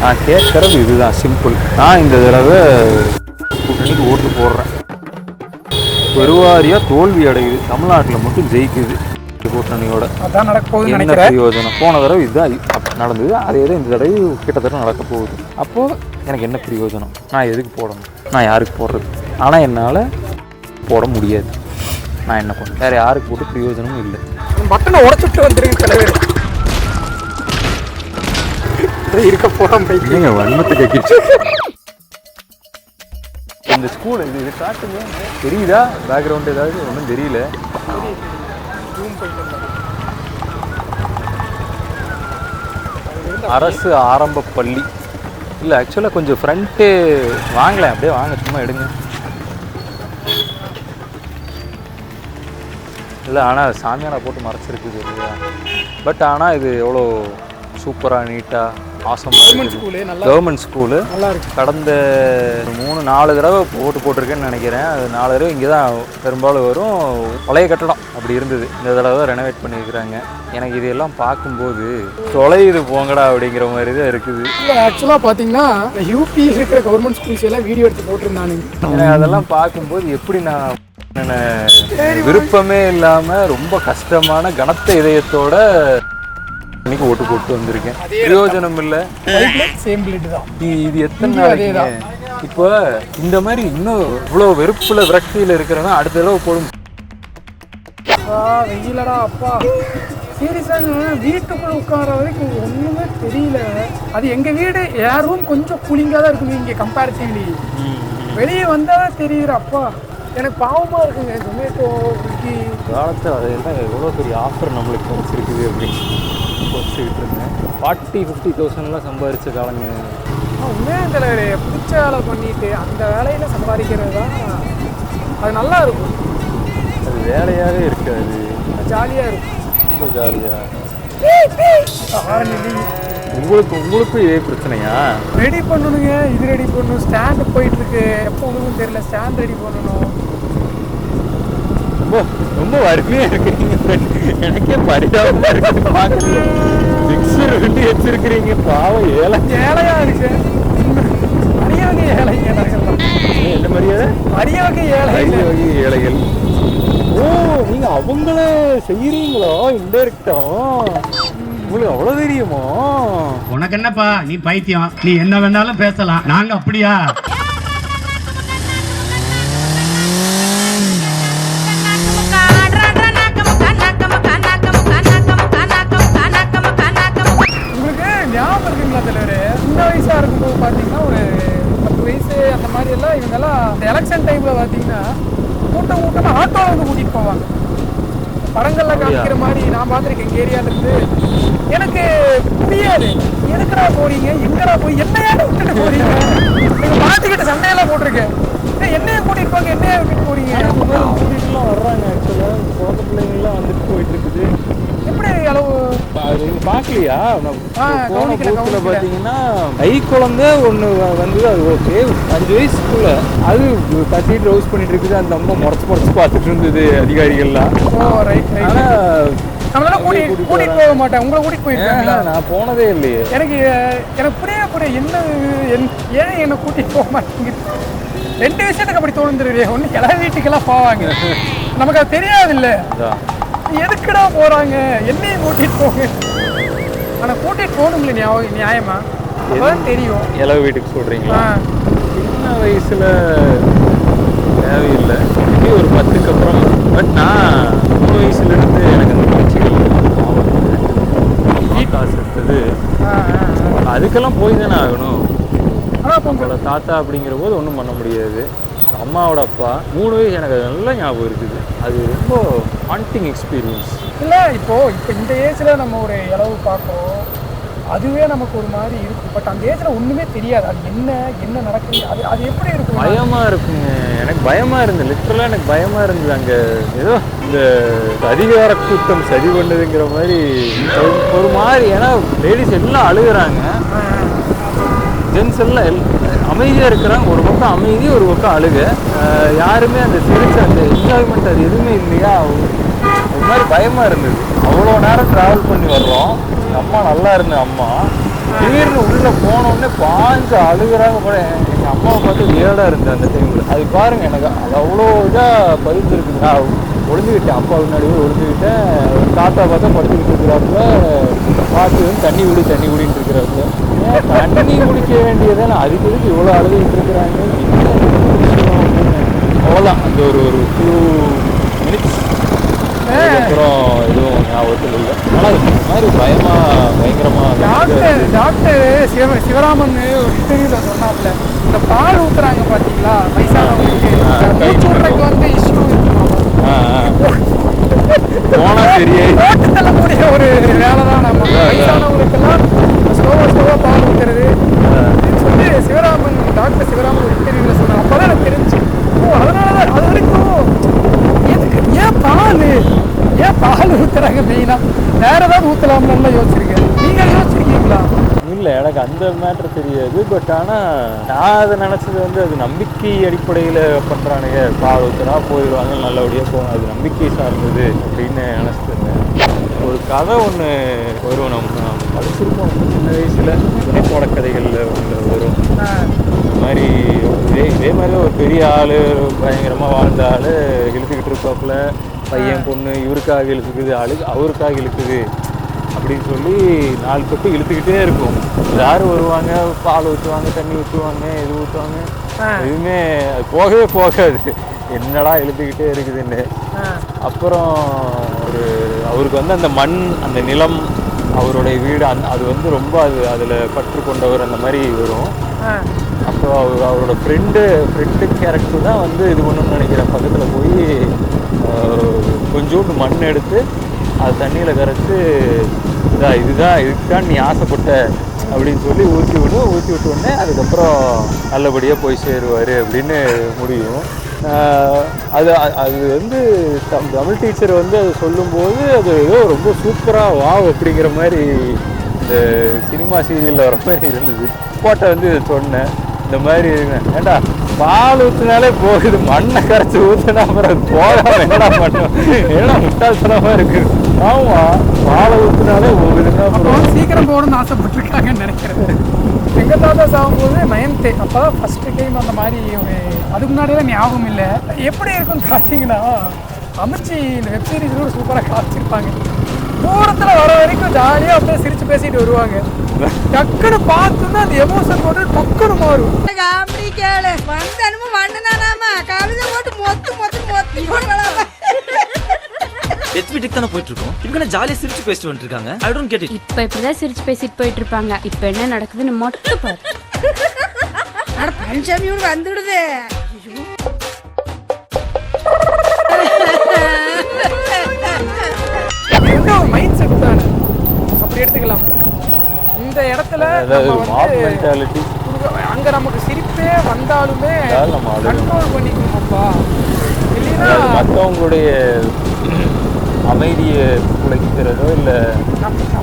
நான் கேட்கறது இதுதான், சிம்பிள். நான் இந்த தடவை கூட்டணிக்கு ஓட்டு போடுறேன். பெருவாரியாக தோல்வி அடையுது, தமிழ்நாட்டில் மட்டும் ஜெயிக்குது கூட்டணியோட. அதான் நடக்க போகுதுன்னு என்ன நினைக்கிறேன். பிரயோஜனம்? போன தடவை இதுதான் நடந்தது, அதே தான் இந்த தடவை கிட்டத்தட்ட நடக்க போகுது. அப்போது எனக்கு என்ன பிரயோஜனம்? நான் எதுக்கு போடணும்? நான் யாருக்கு போடுறது? ஆனால் என்னால் போட முடியாது. நான் என்ன பண்ணேன்? வேறு யாருக்கு போட்டு பிரயோஜனமும் இல்லை. பட்டனை உடச்சுட்டு வந்துருங்க தலைவர். இருக்க போகிறோம் நீங்க வன்மத்தை கேட்கிச்சு. இந்த ஸ்கூல் இது காட்டுங்க, தெரியுதா? பேக்ரவுண்ட் ஏதாவது ஒன்றும் தெரியல. அரசு ஆரம்ப பள்ளி இல்லை, ஆக்சுவலாக கொஞ்சம் ஃப்ரண்ட்டு வாங்கலாம், அப்படியே வாங்க, சும்மா எடுங்க. இல்லை, ஆனால் சாமியானா போட்டு மறைச்சிருக்குது இல்லையா? பட் ஆனால் இது எவ்வளோ சூப்பராக நீட்டாக கவர்மெண்ட் ஸ்கூலு நல்லா இருக்கு. கடந்த 3-4 தடவை போட்டிருக்கேன்னு நினைக்கிறேன். அது 4 தடவை இங்கே தான் பெரும்பாலும் வரும். பழைய கட்டடம் அப்படி இருந்தது, இந்த தடவை தான் ரெனோவேட் பண்ணியிருக்கிறாங்க. எனக்கு இதெல்லாம் பார்க்கும்போது தொலையுது போங்கடா அப்படிங்கிற மாதிரி தான் இருக்குது. இல்லை, ஆக்சுவலாக பார்த்தீங்கன்னா யூபி இருக்கிற கவர்மெண்ட் ஸ்கூல்ஸ் எல்லாம் வீடியோ எடுத்து போட்டிருந்தானுங்க. எனக்கு அதெல்லாம் பார்க்கும்போது எப்படி நான் விருப்பமே இல்லாமல் ரொம்ப கஷ்டமான கனத்த இதயத்தோட இன்னைக்கு ஓட்டு போட்டு வந்திருக்கேன். பிரயோஜனம் இல்லை. இது எத்தனை நாளைக்கு? இப்போ இந்த மாதிரி இன்னும் இவ்வளோ வெறுப்புல விரக்தியில் இருக்கிறவங்க அடுத்த தடவை போடும். வெயிலடா அப்பா, சீரியஸாங்க. வீட்டுக்குள்ள உட்கார வரைக்கும் ஒண்ணுமே தெரியல. அது எங்க வீடு ஏர் ரூம் கொஞ்சம் கூலிங்காக தான் இருக்குங்க இங்கே கம்பேரிட்டிவ்லி. வெளியே வந்தால் தெரியுற அப்பா, எனக்கு பாவமாக இருக்குங்க. ஜொமேட்டோ, ஸ்விக்கி காலத்தில் அதெல்லாம் எவ்வளோ பெரிய ஆஃபர் நம்மளுக்கு கிடைச்சிருக்குது அப்படின்னு வச்சுக்கிட்டு இருந்தேன். 40-50,000 சம்பாதிச்ச காலங்க. உண்மையாக தலைவர், பிடிச்ச வேலை பண்ணிட்டு அந்த வேலையில் சம்பாதிக்கிறது தான் அது நல்லா இருக்கும். அது வேலையாகவே இருக்காது, ஜாலியாக இருக்கும், ரொம்ப ஜாலியாக. உங்களுக்கு இதே பிரச்சனையா? ரெடி பண்ணணுங்க, இது ரெடி பண்ணணும், ஸ்டாண்டு போயிட்டுருக்கு, எப்போ ஒன்றும் தெரியல, ஸ்டாண்ட் ரெடி பண்ணணும். ரொம்ப ரொம்ப வறுமையாக இருக்கிறீங்க ஃப்ரெண்ட், எனக்கே பரிதாபமாக இருக்குது. மிக்சர் ரெண்டு வச்சிருக்கிறீங்க, பாவம் ஏழையாக இருக்கு. அரியவகை ஏழைங்க நாங்கள்லாம். என்ன மரியாதை? அரியவகை ஏழைகள். ஓ, நீங்க அவங்கள செய்யறீங்களோ? இன்டைரக்டா உங்களுக்கு அவ்வளவு தெரியுமா? உனக்கு என்னப்பா, நீ பைத்தியம், நீ என்ன வேணாலும் பேசலாம், நாங்க அப்படியா? உங்களுக்கு ஞாபகம் இருக்குங்களா தலைவர்? சின்ன வயசா இருக்கும்போது பார்த்தீங்கன்னா ஒரு 10 வயசு அந்த மாதிரி எல்லாம் இவங்கெல்லாம் இந்த எலெக்ஷன் டைம்ல பார்த்தீங்கன்னா கூட்டமாக ஆட்டோவில் வந்து கூட்டிகிட்டு போவாங்க. படங்கள்ல காமிக்கிற மாதிரி நான் பார்த்துருக்கேன் எங்கள் ஏரியாவிலேருந்து. எனக்கு புரியாது, எதுக்குடா போறீங்க, எங்கடா போய் என்னையா விட்டுட்டு போறீங்க? நீங்கள் பார்த்துக்கிட்ட சண்டையெல்லாம் போட்டிருக்கேன். என்னைய கூட்டிகிட்டு போங்க, என்னையா விட்டுட்டு போறீங்க? கூட்டிகிட்டுலாம் வர்றாங்க. ஆக்சுவலாக குழந்தை பிள்ளைங்கள்லாம் வந்துட்டு போயிட்டு இருக்குது. எப்படி அளவு அது பார்க்கலையா? போன பூத்துல பார்த்தீங்கன்னா கை குழந்தை ஒன்று வந்து, அது ஓகே 5 வயசுக்குள்ள அது கட்டிட்டு ரோஸ் பண்ணிட்டு இருக்குது. அந்த அம்மா முறைச்சு பார்த்துட்டு இருந்தது அதிகாரிகள்லாம். நம்மளால கூட்டிட்டு போக மாட்டேன். உங்களை கூட்டிட்டு போயிருக்காங்களா? நான் போனதே இல்லையே. எனக்கு புரிய என்ன ஏன் என்னை கூட்டிட்டு போக மாட்டேங்குது? 2 விஷயத்துக்கு அப்படி தோணுந்துருவே. ஒன்று கிளை வீட்டுக்கெல்லாம் போவாங்க, நமக்கு அது தெரியாது இல்லை. எதுக்குடா போறாங்க, என்னையும் கூட்டிட்டு போங்க. ஆனால் கூட்டிட்டு போகணுங்களே நியாயமா? அப்பதான் தெரியும். இளவு வீட்டுக்கு சொல்றீங்களா? சின்ன வயசுல தேவையில்லை, ஒரு 10க்கு அப்புறம். பட் நான் 3 வயசுலேருந்து எனக்கு அந்த காட்சிகள் காசு இருந்தது. அதுக்கெல்லாம் போய் தானே ஆகணும். உங்களோட தாத்தா அப்படிங்கிற போது ஒன்றும் பண்ண முடியாது. அம்மாவோட அப்பா 3 வயசு, எனக்கு அது நல்லா ஞாபகம் இருக்குது. அது ரொம்ப ஹாண்டிங் எக்ஸ்பீரியன்ஸ். இல்லை, இப்போ இந்த ஏஜில் நம்ம ஒரு இளவு பார்ப்போம், அதுவே நமக்கு ஒரு மாதிரி இருக்கும். பட் அந்த ஏஜில் ஒன்றுமே தெரியாது, அது என்ன நடக்குது, அது எப்படி இருக்கும்? பயமாக இருக்குங்க. எனக்கு பயமாக இருந்தது, லிட்டரலாக எனக்கு பயமாக இருந்தது. அங்கே ஏதோ இந்த அதிகார கூட்டம் சரி பண்ணுதுங்கிற மாதிரி ஒரு மாதிரி. ஏன்னா லேடிஸ் எல்லாம் அழுகுறாங்க, ஜென்ஸ் எல்லாம் அமைதியாக இருக்கிறாங்க. ஒரு பக்கம் அமைதி, ஒரு பக்கம் அழுக. யாருமே அந்த சிரிச்ச அந்த என்ஜாய்மெண்ட் அது எதுவுமே இல்லையா? ஒரு மாதிரி பயமாக இருந்தது. அவ்வளோ நேரம் ட்ராவல் பண்ணி வர்றோம். அம்மா நல்லா இருந்த அம்மா திடீர்னு உள்ள போனோடனே பாஞ்சு அழுகுறாங்க போல. எங்கள் அம்மாவை பார்த்து வியர்டாக இருந்தது அந்த டைமில். அது பாருங்க எனக்கு அது அவ்வளோ இதாக பதிஞ்சிருக்கு. நான் ஒளிஞ்சுக்கிட்டேன், அப்பா முன்னாடியே ஒளிஞ்சுக்கிட்டேன். தாத்தா பார்த்தா படுத்துக்கிட்டு இருக்கிறாப்புல, பார்த்து தண்ணி குடின்னு இருக்கிறாப்புல. தண்ணி குடிக்க வேண்டியதானே, அதுக்கு எதுக்கு இவ்வளோ அழுதுகிட்டு இருக்கிறாங்க? அவ்வளோதான், அந்த ஒரு 2 மினிட்ஸ் அப்புறம் எதுவும் ஞாபகத்தில் இல்லை. ஆனால் இது மாதிரி பயங்கரமாக டாக்டர் சிவராமன் ஒரு இன்டர்வியூல சொன்னாப்ல, இந்த பால் ஊத்துறாங்க பாத்தீங்களா வயசானவங்களுக்கு, மூச்சு விடுறதுக்கு வந்து இஷ்யூ போனா தெரிய தள்ளக்கூடிய ஒரு வேலை தான். நம்ம வயசானவங்களுக்கெல்லாம் ஸ்லோவா பால் ஊத்துறது சொல்லி டாக்டர் சிவராமன் ஒரு இன்டர்வியூல சொன்னாங்க. அப்பதான் எனக்கு தெரிஞ்சு, அதனாலதான் அது வரைக்கும் ஏன் பால் ஊத்துறாங்க மெயினா, வேற ஏதாவது ஊத்தலாம்னு யோசிச்சிருக்கேன். நீங்க யோசிச்சிருக்கீங்களா? இல்லை, எனக்கு அந்த மேட்ரு தெரியாது. பட் ஆனால் நான் அதை நினச்சது வந்து அது நம்பிக்கை அடிப்படையில் பண்ணுறானுங்க. பால் ஊற்றுனா போயிடுவாங்க, நல்லபடியாக போகணும், அது நம்பிக்கை சார்ந்தது அப்படின்னு நினச்சிருந்தேன். ஒரு கதை ஒன்று வரும், நம்ம படிச்சிருப்போம் சின்ன வயசில், துணைப்போட கதைகளில் ஒன்று வரும். இந்த மாதிரி இதே மாதிரி ஒரு பெரிய ஆள், பயங்கரமாக வாழ்ந்த ஆள் இழுத்துக்கிட்டு இருப்பாப்புல, பையன் பொண்ணு இவருக்காக இழுத்துக்குது, அவருக்காக இழுக்குது அப்படின்னு சொல்லி 4 தொட்டு இழுத்துக்கிட்டே இருக்கும். யாரும் வருவாங்க, பால் ஊற்றுவாங்க, தண்ணி ஊற்றுவாங்க, இது ஊற்றுவாங்க, எதுவுமே அது போகவே போகாது. என்னடா இழுத்துக்கிட்டே இருக்குதுன்னு. அப்புறம் அவருக்கு வந்து அந்த மண், அந்த நிலம், அவருடைய வீடு, அது வந்து ரொம்ப அதில் பற்று கொண்டவர் அந்த மாதிரி வரும். அப்போ அவரோட ஃப்ரெண்டு கேரக்டர் தான் வந்து இது பண்ணணும்னு நினைக்கிறேன். பக்கத்தில் போய் கொஞ்சோண்டு மண் எடுத்து அது தண்ணியில் கரைச்சி இதுதான் நீ ஆசைப்பட்ட அப்படின்னு சொல்லி ஊற்றி விட்ட உடனே அதுக்கப்புறம் நல்லபடியாக போய் சேருவார் அப்படின்னு முடியும். அது வந்து தமிழ் டீச்சர் வந்து அது சொல்லும்போது அது ஏதோ ரொம்ப சூப்பராக வாவ் அப்படிங்கிற மாதிரி இந்த சினிமா சீரியலில் வர மாதிரி இருந்தது. போட்ட வந்து சொன்னேன், இந்த மாதிரி ஏண்டா பால் ஊற்றினாலே போகுது, மண்ணை கரைச்சி ஊற்றினா அப்புறம் போகாம என்னடா பண்ணும், ஏன்னா முட்டாள்தனமாக இருக்கு. ஆமா, பாலை ஊற்றினாலே போகுதுன்னா அப்புறம் சீக்கிரம் போகணும்னு ஆசைப்பட்டிருக்காங்கன்னு நினைக்கிறேன். எங்கள் தாத்தா சாகும்போது 9th அப்போ தான் ஃபஸ்ட்டு டைம் அந்த மாதிரி ஒரு, அதுக்கு முன்னாடியெல்லாம் ஞாபகம் இல்லை. எப்படி இருக்குன்னு பார்த்தீங்கன்னா, அமைச்சி இந்த வெப்சீரிஸ் கூட சூப்பராக காமிச்சிருப்பாங்க. தூரத்தில் வர வரைக்கும் ஜாலியாக அப்படியே சிரித்து பேசிட்டு வருவாங்க. டக்குன்னு பார்த்துன்னா அந்த எமோஷன் போட்டு டக்குன்னு மாறும். தானே போயிட்டு இருக்கோம், இவங்க ஜாலியா சிரிச்சு பேசிட்டு வந்துட்டு இருக்காங்க. I don't get it. இப்ப இப்படிதான் சிரிச்சு பேசிட்டு போயிட்டு இருப்பாங்க. இப்ப என்ன நடக்குதுன்னு மட்டும் பாரு. அட பஞ்சமியும் வந்துடுது. ஒரு மைண்ட் செட் தானே, அப்படி எடுத்துக்கலாம். இந்த இடத்துல அங்க நமக்கு சிரிப்பே வந்தாலுமே கண்ட்ரோல் பண்ணிக்கணும்ப்பா. இல்லைன்னா மற்றவங்களுடைய அமைதியை குலைக்கிறதோ இல்லை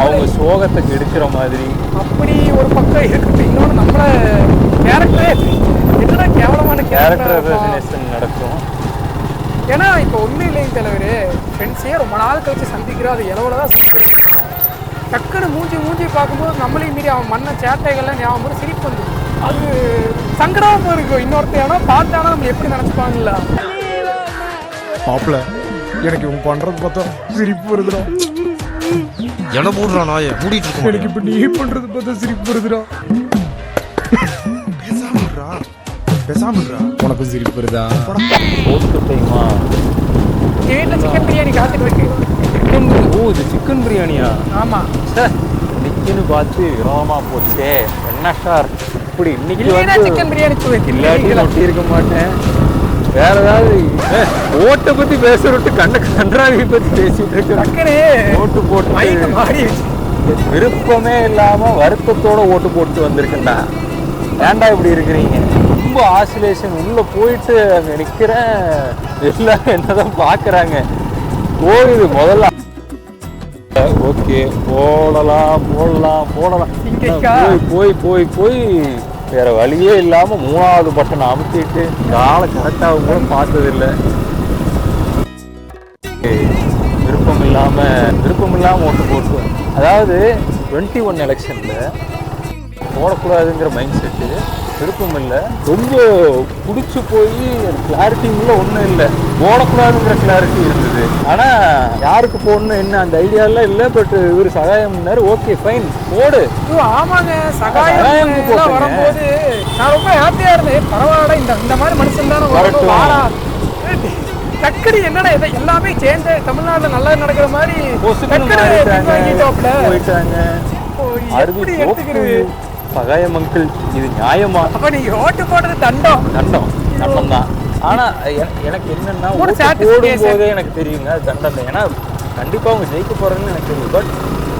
அவங்க சோகத்தை எடுக்கிற மாதிரி அப்படி ஒரு பக்கம் இருக்குது. இன்னொன்று நம்மள கேரக்டரே என்னன்னா கேவலமான கேரக்டர் நடக்கும். ஏன்னா இப்போ ஒன்றும் இல்லைங்க தலைவர், ஃப்ரெண்ட்ஸே ரொம்ப நாள் கழிச்சு சந்திக்கிறோம், அது எவ்வளோதான் டக்குன்னு மூஞ்சி பார்க்கும்போது நம்மளையும் மீறி அவன் மண்ண சேட்டைகள்லாம் ஞாபகம் சிரிப்பு வந்து அது சங்கடமாக இருக்கும். இன்னொருத்தையானா பார்த்தானா நம்ம எப்படி நினச்சிப்பாங்களா? மாப்பிள்ள எனக்கு இவங்க பண்றது பார்த்தா சிரிப்பு வருதுடா. என மூடுறா நாய மூடிட்டு இருக்க. எனக்கு இப்ப நீ பண்றது பார்த்தா சிரிப்பு வருதுடா. பேசாமடா உனக்கும் சிரிப்பு வருதா? போஸ்ட் டைமா வீட்டில் சிக்கன் பிரியாணி காத்துட்டு இருக்கு. இது சிக்கன் பிரியாணியா? ஆமா, இன்னைக்குன்னு பார்த்து விரோமா போச்சே. என்ன சார் இப்படி இன்னைக்கு சிக்கன் பிரியாணி இல்லாட்டி ஒட்டி இருக்க மாட்டேன். வேற ஏதாவது ஓட்டை பத்தி பேசுறட்டு கன்றாவி பத்தி பேசிட்டு இருக்கு. ஓட்டு போட்டு மாறி விருப்பமே இல்லாம வருத்தத்தோட ஓட்டு போட்டு வந்திருக்கேன்டா. ஏன்டா இப்படி இருக்கிறீங்க? ரொம்ப ஆசிலேஷன் உள்ள போயிட்டு அங்க நிக்கிறேன். எல்லாரும் என்னதான் பாக்குறாங்க. போகுது முதல்ல. ஓகே போடலாம் போய் வேற வழியே இல்லாம 3வது பட்டனை அமுத்திட்டு காலை கரெக்டாக கூட பார்த்ததில்லை. விருப்பம் இல்லாம ஓட்டு போட்டு, அதாவது 21 எலெக்ஷன்ல போடக்கூடாதுங்கிற மைண்ட் செட்டு, விருப்பம் இல்லை. ரொம்ப பிடிச்சி போய் கிளாரிட்டிங்குள்ள ஒன்றும் இல்லை, போடக்கூடாதுங்கிற கிளாரிட்டி இருந்தது. ஆனால் யாருக்கு போடணும் என்ன அந்த ஐடியாலாம் இல்லை. பட் இவர் சகாயம்னாரு, ஓகே ஃபைன் போடு. ஆமாங்க, சகாயம் வரும்போது நான் ரொம்ப ஹாப்பியா இருந்தேன். பரவாயில்ல, இந்த மாதிரி மனுஷன் தானே வரட்டும். டக்குனு என்னடா இதை எல்லாமே சேஞ்ச் தமிழ்நாட்டில் நல்லா நடக்கிற மாதிரி போயிட்டாங்க. எப்படி எடுத்துக்கிறது சகாயம் அங்கிள், இது நியாயமா? அப்ப நீங்க ஓட்டு போடுறது தண்டம் தான். ஆனா எனக்கு என்னன்னா ஓட்டு போடும் போதே எனக்கு தெரியுங்க அது தண்டம் தான். ஏன்னா கண்டிப்பா அவங்க ஜெயிக்க போறாங்கன்னு எனக்கு தெரியும். பட்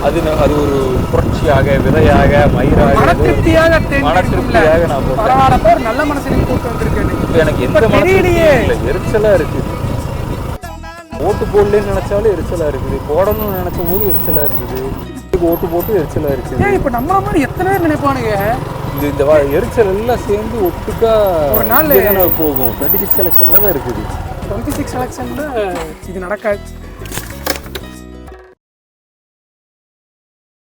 அது ஒரு புரட்சியாக, விதையாக, மயிராக, மனத்திருப்தியாக நான் போட்டேன். ஒரு நல்ல மனசுக்கு கூட்டு வந்திருக்கேன். எனக்கு எந்த மனசும் எரிச்சலா இருக்குது. ஓட்டு போடலன்னு நினைச்சாலும் எரிச்சலா இருக்குது, போடணும்னு நினைச்ச போது எரிச்சலா இருக்குது, ஓட்டு போட்டு எரிச்சலா இருக்குது. இப்ப நம்மள மாதிரி எத்தனை பேர் நினைப்பானுங்க இந்த எரிச்சல் எல்லாம் சேர்ந்து ஒட்டுக்கா ஒரு நாள் போகும். 26 எலெக்ஷன்ல தான் இருக்குது. 26 எலெக்ஷன்ல இது நடக்காது.